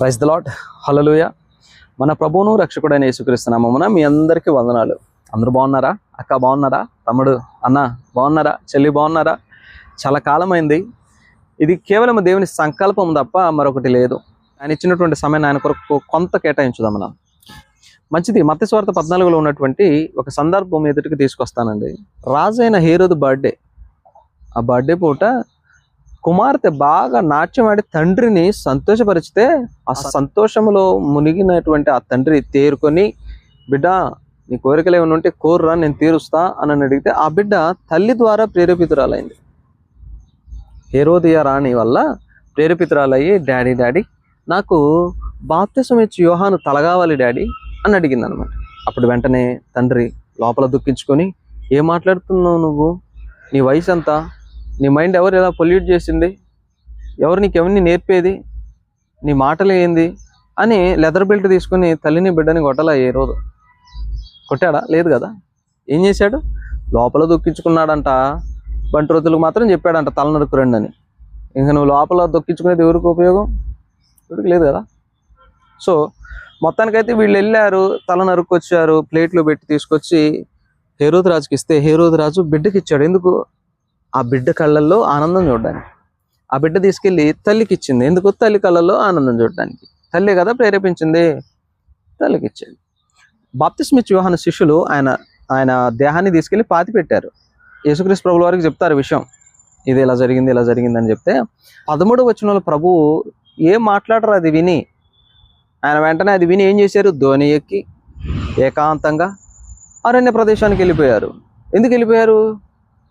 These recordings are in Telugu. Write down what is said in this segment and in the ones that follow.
Praise the lord. హల్లెలూయా. మన ప్రభువును రక్షకుడైన యేసుక్రీస్తు నామమున మీ అందరికీ వందనాలు. అందరూ బాగున్నారా? అక్క బాగున్నారా? తమ్ముడు, అన్న బాగున్నారా? చెల్లి బాగున్నారా? చాలా కాలమైంది. ఇది కేవలం దేవుని సంకల్పం తప్ప మరొకటి లేదు. ఆయన ఇచ్చినటువంటి సమయాన్ని ఆయన కొరకు కొంత కేటాయించుదాం. మనం మంచిది. మత్తయి సువార్త 14లో ఉన్నటువంటి ఒక సందర్భం ఎదుటికి తీసుకొస్తానండి. రాజైన హేరోదు బర్త్డే. ఆ బర్త్డే పూట కుమార్తె బాగా నాట్యం ఆడి తండ్రిని సంతోషపరిచితే ఆ సంతోషంలో మునిగినటువంటి ఆ తండ్రి తేరుకొని, బిడ్డ నీ కోరికలు ఏమైనా ఉంటే కోర్రా, నేను తీరుస్తా అని అడిగితే ఆ బిడ్డ తల్లి ద్వారా ప్రేరేపితురాలైంది. హేరోదియ రాణి వల్ల ప్రేరేపితురాలయ్యి, డాడీ నాకు బాప్తిసం ఇచ్చి యోహాను తల కావాలి డాడీ అని అడిగింది అనమాట. అప్పుడు వెంటనే తండ్రి లోపల దుఃఖించుకొని, ఏం మాట్లాడుతున్నావు నువ్వు? నీ వయసు ఎంత? నీ మైండ్ ఎవరు ఎలా పొల్యూట్ చేసింది? ఎవరు నీకెవరిని నేర్పేది? నీ మాటలు ఏంది అని లెదర్ బెల్ట్ తీసుకుని తల్లిని బిడ్డని కొట్టలా. ఏ రోజు కొట్టాడా? లేదు కదా. ఏం చేశాడు? లోపల దుఃఖించుకున్నాడంట. బంటి రోజులకు మాత్రం చెప్పాడంట తల నరుకు రండి అని. ఇంకా నువ్వు లోపల దుఃఖించుకునేది ఎవరికి ఉపయోగం? ఎవరికి లేదు కదా. సో మొత్తానికైతే వీళ్ళు వెళ్ళారు, తల నరుక్కొచ్చారు, ప్లేట్లో పెట్టి తీసుకొచ్చి హేరోదు రాజుకి ఇస్తే హేరోదు రాజు బిడ్డకి ఇచ్చాడు. ఎందుకు? ఆ బిడ్డ కళ్ళల్లో ఆనందం చూడడానికి. ఆ బిడ్డ తీసుకెళ్ళి తల్లికి ఇచ్చింది. ఎందుకు? తల్లి కళ్ళల్లో ఆనందం చూడడానికి. తల్లి కదా ప్రేరేపించింది, తల్లికి ఇచ్చింది. బాప్తిస్మ ఇచ్చి యోహాను శిష్యులు ఆయన దేహాన్ని తీసుకెళ్ళి పాతి పెట్టారు. యేసుక్రీస్తు ప్రభుల వారికి చెప్తారు విషయం, ఇది ఇలా జరిగింది అని చెప్తే 13వ వచనంలో ప్రభువు ఏం మాట్లాడరు అది విని, ఆయన వెంటనే అది విని ఏం చేశారు? ధోని ఎక్కి ఏకాంతంగా అరణ్య ప్రదేశానికి వెళ్ళిపోయారు. ఎందుకు వెళ్ళిపోయారు?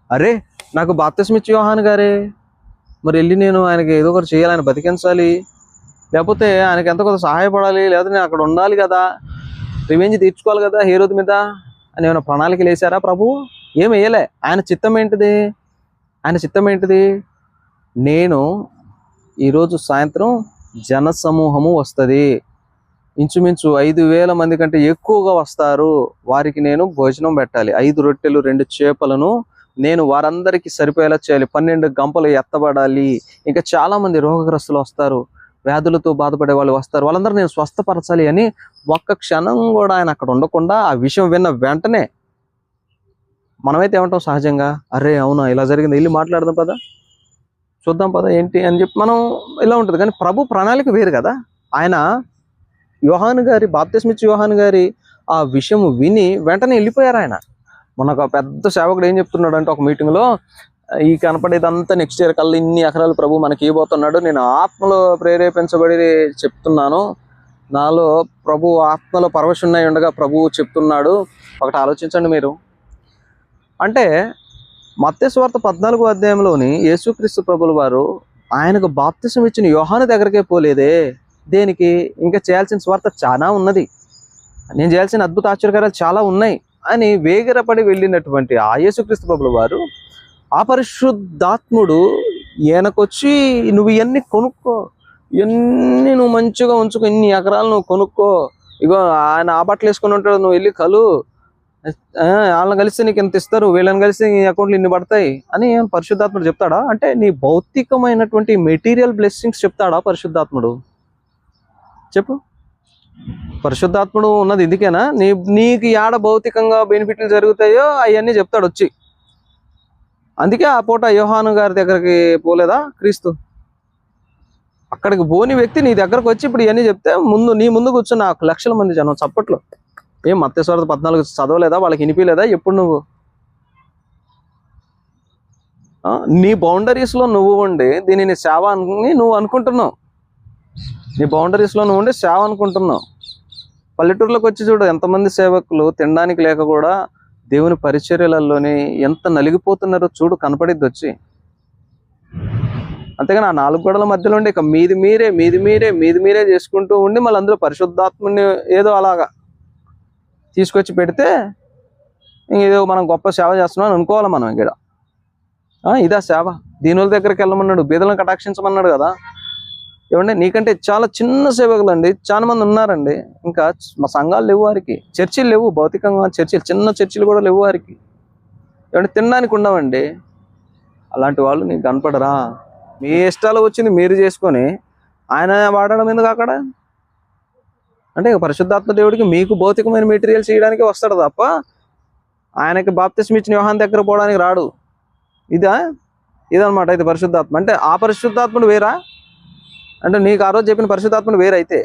అరే, నాకు బాప్తిస్మ ఇచ్చి యోహాను గారే, మరి వెళ్ళి నేను ఆయనకి ఏదో ఒకటి చేయాలి, ఆయన బతికించాలి, లేకపోతే ఆయనకి ఎంత కొంత సహాయపడాలి, లేకపోతే నేను అక్కడ ఉండాలి కదా, రివెంజ్ తీర్చుకోవాలి కదా హేరోదు మీద అని ఏమైనా ప్రణాళికలు వేసారా ప్రభు? ఏం వేయలే. ఆయన చిత్తం ఏంటిది? నేను ఈరోజు సాయంత్రం జనసమూహము వస్తుంది, ఇంచుమించు 5,000 మంది కంటే ఎక్కువగా వస్తారు, వారికి నేను భోజనం పెట్టాలి. 5 రొట్టెలు 2 చేపలను నేను వారందరికీ సరిపోయేలా చేయాలి. 12 గంపలు ఎత్తబడాలి. ఇంకా చాలా మంది రోగగ్రస్తులు వస్తారు, వ్యాధులతో బాధపడే వాళ్ళు వస్తారు, వాళ్ళందరూ నేను స్వస్థపరచాలి అని ఒక్క క్షణం కూడా ఆయన అక్కడ ఉండకుండా ఆ విషయం విన్న వెంటనే మనమైతే ఏమంటాం సహజంగా? అరే అవునా, ఇలా జరిగింది, వెళ్ళి మాట్లాడదాం పదా, చూద్దాం పదా ఏంటి అని చెప్పి మనం ఇలా ఉంటుంది. కానీ ప్రభు ప్రణాళిక వేరు కదా. ఆయన యోహాను గారి బాప్తిస్మ ఇచ్చి యోహాను గారి ఆ విషయం విని వెంటనే వెళ్ళిపోయారు. ఆయన మొన్న ఒక పెద్ద సేవకుడు ఏం చెప్తున్నాడు అంటే, ఒక మీటింగ్లో, ఈ కనపడేదంతా నెక్స్ట్ ఇయర్ కల్లా ఇన్ని ఎకరాలు ప్రభు మనకి ఇవ్వబోతున్నాడు, నేను ఆత్మలో ప్రేరేపించబడి చెప్తున్నాను, నాలో ప్రభు ఆత్మలో పరవశున్నై ఉండగా ప్రభువు చెప్తున్నాడు. ఒకటి ఆలోచించండి మీరు. అంటే మత్తయి సువార్త 14వ అధ్యాయంలోని యేసుక్రీస్తు ప్రభుల వారు ఆయనకు బాప్తిసం ఇచ్చిన యోహాను దగ్గరికే పోలేదే. దేనికి? ఇంకా చేయాల్సిన స్వార్థ చాలా ఉన్నది, నేను చేయాల్సిన అద్భుత ఆశ్చర్యకార్యాలు చాలా ఉన్నాయి అని వేగిరపడి వెళ్ళినటువంటి ఆ యేసుక్రీస్తు ప్రభుల వారు, ఆ పరిశుద్ధాత్ముడు ఈయనకొచ్చి, నువ్వు ఇవన్నీ కొనుక్కో, ఇవన్నీ నువ్వు మంచిగా ఉంచుకో, ఇన్ని ఎకరాలు నువ్వు కొనుక్కో, ఇగో ఆయన ఆ బట్టలు వేసుకొని ఉంటాడు, నువ్వు వెళ్ళి కలు, వాళ్ళని కలిస్తే నీకు ఎంత ఇస్తారు, వీళ్ళని కలిస్తే నీ అకౌంట్లు ఇన్ని పడతాయి అని పరిశుద్ధాత్ముడు చెప్తాడా? అంటే నీ భౌతికమైనటువంటి మెటీరియల్ బ్లెస్సింగ్స్ చెప్తాడా పరిశుద్ధాత్ముడు? చెప్పు. పరిశుద్ధాత్ముడు ఉన్నది ఎందుకేనా? నీకు యాడ భౌతికంగా బెనిఫిట్లు జరుగుతాయో అవన్నీ చెప్తాడు వచ్చి. అందుకే ఆ పూట యోహాను గారి దగ్గరికి పోలేదా క్రీస్తు? అక్కడికి పోని వ్యక్తి నీ దగ్గరకు వచ్చి ఇప్పుడు ఇవన్నీ చెప్తే నీ ముందు కూర్చున్న 1,00,000 మంది జనం చప్పట్లో. ఏం మత్తయి సువార్త 14 చదవలేదా? వాళ్ళకి వినిపించలేదా? ఎప్పుడు నువ్వు నీ బౌండరీస్లో నువ్వు ఉండి దీనిని సేవ అని నువ్వు అనుకుంటున్నావు. నీ బౌండరీస్లో నువ్వు ఉండి సేవ అనుకుంటున్నావు. పల్లెటూరులోకి వచ్చి చూడు, ఎంతమంది సేవకులు తినడానికి లేక కూడా దేవుని పరిచర్యలలోని ఎంత నలిగిపోతున్నారో చూడు, కనపడిద్ది వచ్చి. అంతేగాని ఆ 4 గోడల మధ్యలో ఉండి ఇక మీది మీరే చేసుకుంటూ ఉండి మళ్ళీ అందులో పరిశుద్ధాత్ముని ఏదో అలాగా తీసుకొచ్చి పెడితే ఏదో మనం గొప్ప సేవ చేస్తున్నాం అని అనుకోవాలి మనం. ఇక్కడ ఇదా సేవ? దీనుల దగ్గరికి వెళ్ళమన్నాడు, బీదలను కటాక్షించమన్నాడు కదా. ఏమంటే నీకంటే చాలా చిన్న సేవకులు అండి చాలా మంది ఉన్నారండి. ఇంకా మా సంఘాలు లేవు, వారికి చర్చిలు లేవు, భౌతికంగా చర్చిలు, చిన్న చర్చిలు కూడా లేవు వారికి. ఏమంటే తినడానికి ఉండవండి. అలాంటి వాళ్ళు నీకు కనపడరా? మీ ఇష్టాలు వచ్చింది మీరు చేసుకొని ఆయన వాడడం ఎందుకు అక్కడ? అంటే ఇక పరిశుద్ధాత్మ దేవుడికి మీకు భౌతికమైన మెటీరియల్ చేయడానికి వస్తాడు తప్ప ఆయనకి బాప్తిస్మ ఇచ్చిన యోహాన్ దగ్గర పోవడానికి రాడు. ఇదనమాట ఇది పరిశుద్ధాత్మ. అంటే ఆ పరిశుద్ధాత్ముడు వేరా అంటే నీకు ఆ రోజు చెప్పిన పరిశుద్ధాత్మను వేరైతే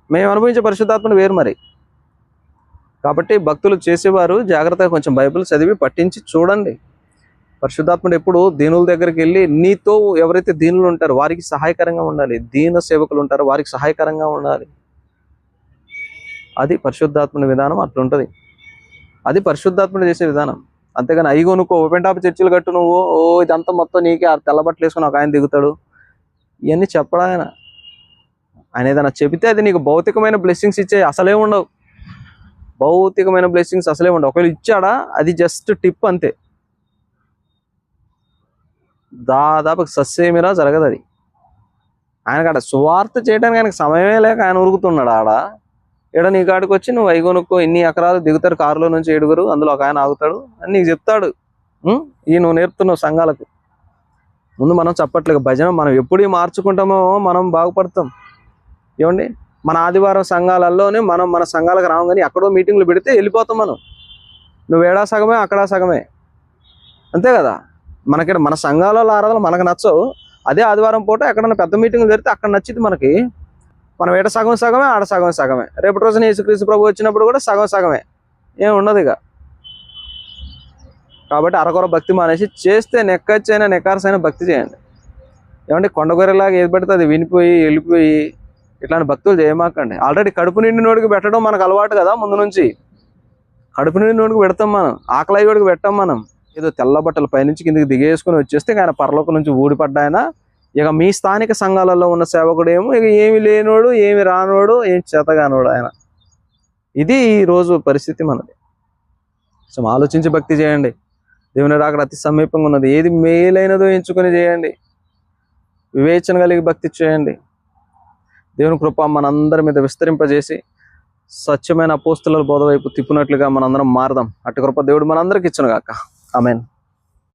మేము అనుభవించే పరిశుద్ధాత్మను వేరు మరి. కాబట్టి భక్తులు చేసేవారు జాగ్రత్తగా కొంచెం బైబిల్ చదివి పట్టించి చూడండి. పరిశుద్ధాత్ముడు ఎప్పుడు దీనుల దగ్గరికి వెళ్ళి నీతో ఎవరైతే దీనులు ఉంటారో వారికి సహాయకరంగా ఉండాలి, దీన సేవకులు ఉంటారో వారికి సహాయకరంగా ఉండాలి. అది పరిశుద్ధాత్ముని విధానం, అట్లుంటుంది. అది పరిశుద్ధాత్ముడు చేసే విధానం. అంతేగాని అయిగోనుకో ఓపెన్ టాప్ చర్చిలు కట్టు నువ్వు ఇదంతా మొత్తం నీకే తెల్లబట్టలు వేసుకుని ఒక ఆయన దిగుతాడు ఇవన్నీ చెప్పడా ఆయన ఏదైనా చెబితే అది నీకు భౌతికమైన బ్లెస్సింగ్స్ ఇచ్చే అసలే ఉండవు. భౌతికమైన బ్లెస్సింగ్స్ అసలే ఉండవు. ఒకవేళ ఇచ్చాడా అది జస్ట్ టిప్ అంతే. దాదాపు సస్యమిరా జరగదు అది. ఆయనకు అక్కడ సువార్త చేయడానికి ఆయనకు సమయమే లేక ఆయన ఉరుకుతున్నాడు. ఈడ నీ కాడికి వచ్చి నువ్వు అయిగొనుక్కో ఇన్ని ఎకరాలు దిగుతారు కారులో నుంచి 7 అందులో ఒక ఆయన ఆగుతాడు అని నీకు చెప్తాడు. నువ్వు నేర్పుతున్నావు సంఘాలకు. ముందు మనం చెప్పట్లేదు భజన మనం ఎప్పుడు మార్చుకుంటామో మనం బాగుపడతాం. ఏమండి మన ఆదివారం సంఘాలలోనే మనం మన సంఘాలకు రాము, కానీ ఎక్కడో మీటింగ్లు పెడితే వెళ్ళిపోతాం మనం. నువ్వు ఏడా సగమే అక్కడా సగమే అంతే కదా. మనకి మన సంఘాలలో ఆరాధనలు మనకు నచ్చవు. అదే ఆదివారం పూట ఎక్కడన్నా పెద్ద మీటింగ్లు జరిగితే అక్కడ నచ్చింది మనకి. మనం ఏట సగం సగమే ఆడ సగం సగమే. రేపటి రోజున యేసుక్రీస్తు ప్రభు వచ్చినప్పుడు కూడా సగం సగమే, ఏం ఉండదు ఇక. కాబట్టి అరకొర భక్తి మానేసి చేస్తే నెక్కచ్చైనా నెక్కార్సైనా భక్తి చేయండి. ఏమంటే కొండగొర్రెలాగా ఏది పెడితే అది వినిపోయి వెళ్ళిపోయి ఇట్లాంటి భక్తులు చేయమాకండి. ఆల్రెడీ కడుపు నిండి నోడికి పెట్టడం మనకు అలవాటు కదా. ముందు నుంచి కడుపు నిండి నోడికి పెడతాం మనం, ఆకలి వాడికి పెట్టాం మనం. ఏదో తెల్ల బట్టలు పైనుంచి కిందికి దిగేసుకుని వచ్చేస్తే ఆయన పరలోకం నుంచి ఊడిపడ్డాయన. ఇక మీ స్థానిక సంఘాలలో ఉన్న సేవకుడు ఏమో ఇక ఏమి లేనోడు, ఏమి రానోడు, ఏం చేతగానోడు ఆయన. ఇది ఈరోజు పరిస్థితి మనది. సో ఆలోచించి భక్తి చేయండి. దేవుని రాకడ అతి సమీపంగా ఉన్నది. ఏది మేలైనదో ఎంచుకొని చేయండి. వివేచన కలిగి భక్తి చేయండి. దేవుని కృప మనందరి మీద విస్తరింపజేసి స్వచ్ఛమైన అపోస్తుల బోధ వైపు తిప్పినట్లుగా మనందరం మారదాం. అట్టి కృప దేవుడు మనందరికి ఇచ్చును గాక. ఆమేన్.